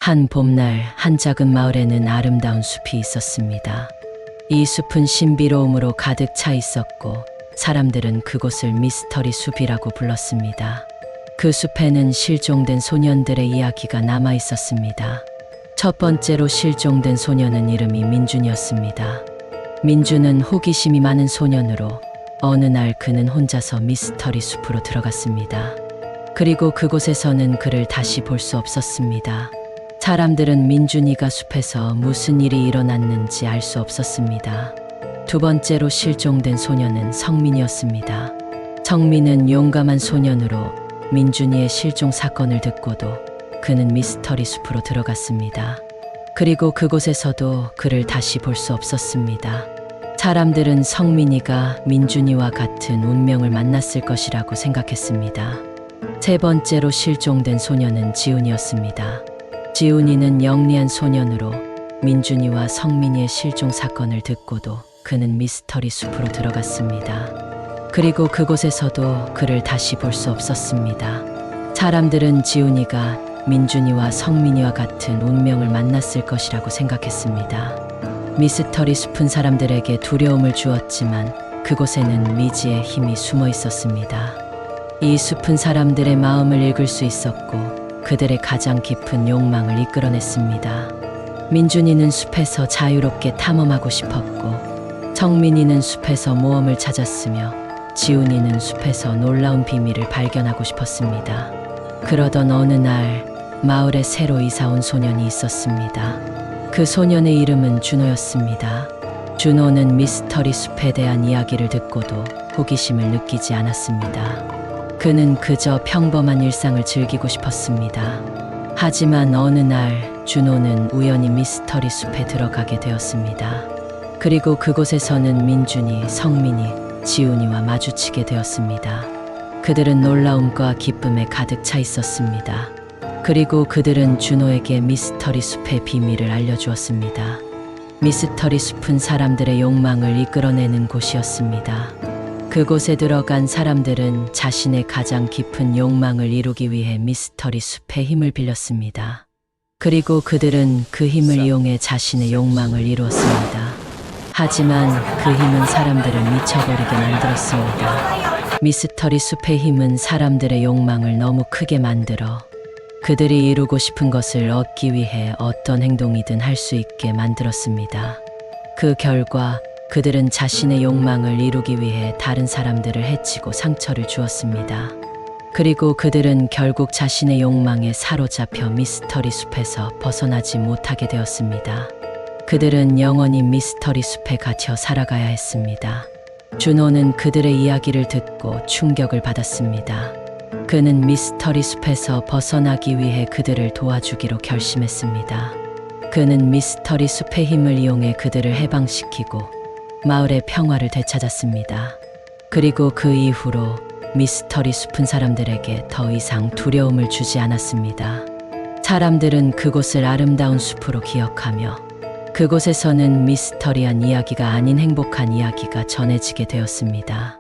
한 봄날 한 작은 마을에는 아름다운 숲이 있었습니다. 이 숲은 신비로움으로 가득 차 있었고 사람들은 그곳을 미스터리 숲이라고 불렀습니다. 그 숲에는 실종된 소년들의 이야기가 남아 있었습니다. 첫 번째로 실종된 소년은 이름이 민준이었습니다. 민준은 호기심이 많은 소년으로 어느 날 그는 혼자서 미스터리 숲으로 들어갔습니다. 그리고 그곳에서는 그를 다시 볼 수 없었습니다. 사람들은 민준이가 숲에서 무슨 일이 일어났는지 알 수 없었습니다. 두 번째로 실종된 소년은 성민이었습니다. 성민은 용감한 소년으로 민준이의 실종 사건을 듣고도 그는 미스터리 숲으로 들어갔습니다. 그리고 그곳에서도 그를 다시 볼 수 없었습니다. 사람들은 성민이가 민준이와 같은 운명을 만났을 것이라고 생각했습니다. 세 번째로 실종된 소년은 지훈이었습니다. 지훈이는 영리한 소년으로 민준이와 성민이의 실종 사건을 듣고도 그는 미스터리 숲으로 들어갔습니다. 그리고 그곳에서도 그를 다시 볼 수 없었습니다. 사람들은 지훈이가 민준이와 성민이와 같은 운명을 만났을 것이라고 생각했습니다. 미스터리 숲은 사람들에게 두려움을 주었지만 그곳에는 미지의 힘이 숨어 있었습니다. 이 숲은 사람들의 마음을 읽을 수 있었고 그들의 가장 깊은 욕망을 이끌어냈습니다. 민준이는 숲에서 자유롭게 탐험하고 싶었고 성민이는 숲에서 모험을 찾았으며 지훈이는 숲에서 놀라운 비밀을 발견하고 싶었습니다. 그러던 어느 날 마을에 새로 이사온 소년이 있었습니다. 그 소년의 이름은 준호였습니다. 준호는 미스터리 숲에 대한 이야기를 듣고도 호기심을 느끼지 않았습니다. 그는 그저 평범한 일상을 즐기고 싶었습니다. 하지만 어느 날 준호는 우연히 미스터리 숲에 들어가게 되었습니다. 그리고 그곳에서는 민준이, 성민이, 지훈이와 마주치게 되었습니다. 그들은 놀라움과 기쁨에 가득 차 있었습니다. 그리고 그들은 준호에게 미스터리 숲의 비밀을 알려주었습니다. 미스터리 숲은 사람들의 욕망을 이끌어내는 곳이었습니다. 그곳에 들어간 사람들은 자신의 가장 깊은 욕망을 이루기 위해 미스터리 숲의 힘을 빌렸습니다. 그리고 그들은 그 힘을 이용해 자신의 욕망을 이루었습니다. 하지만 그 힘은 사람들을 미쳐버리게 만들었습니다. 미스터리 숲의 힘은 사람들의 욕망을 너무 크게 만들어 그들이 이루고 싶은 것을 얻기 위해 어떤 행동이든 할 수 있게 만들었습니다. 그 결과 그들은 자신의 욕망을 이루기 위해 다른 사람들을 해치고 상처를 주었습니다. 그리고 그들은 결국 자신의 욕망에 사로잡혀 미스터리 숲에서 벗어나지 못하게 되었습니다. 그들은 영원히 미스터리 숲에 갇혀 살아가야 했습니다. 준호는 그들의 이야기를 듣고 충격을 받았습니다. 그는 미스터리 숲에서 벗어나기 위해 그들을 도와주기로 결심했습니다. 그는 미스터리 숲의 힘을 이용해 그들을 해방시키고 마을의 평화를 되찾았습니다. 그리고 그 이후로 미스터리 숲은 사람들에게 더 이상 두려움을 주지 않았습니다. 사람들은 그곳을 아름다운 숲으로 기억하며 그곳에서는 미스터리한 이야기가 아닌 행복한 이야기가 전해지게 되었습니다.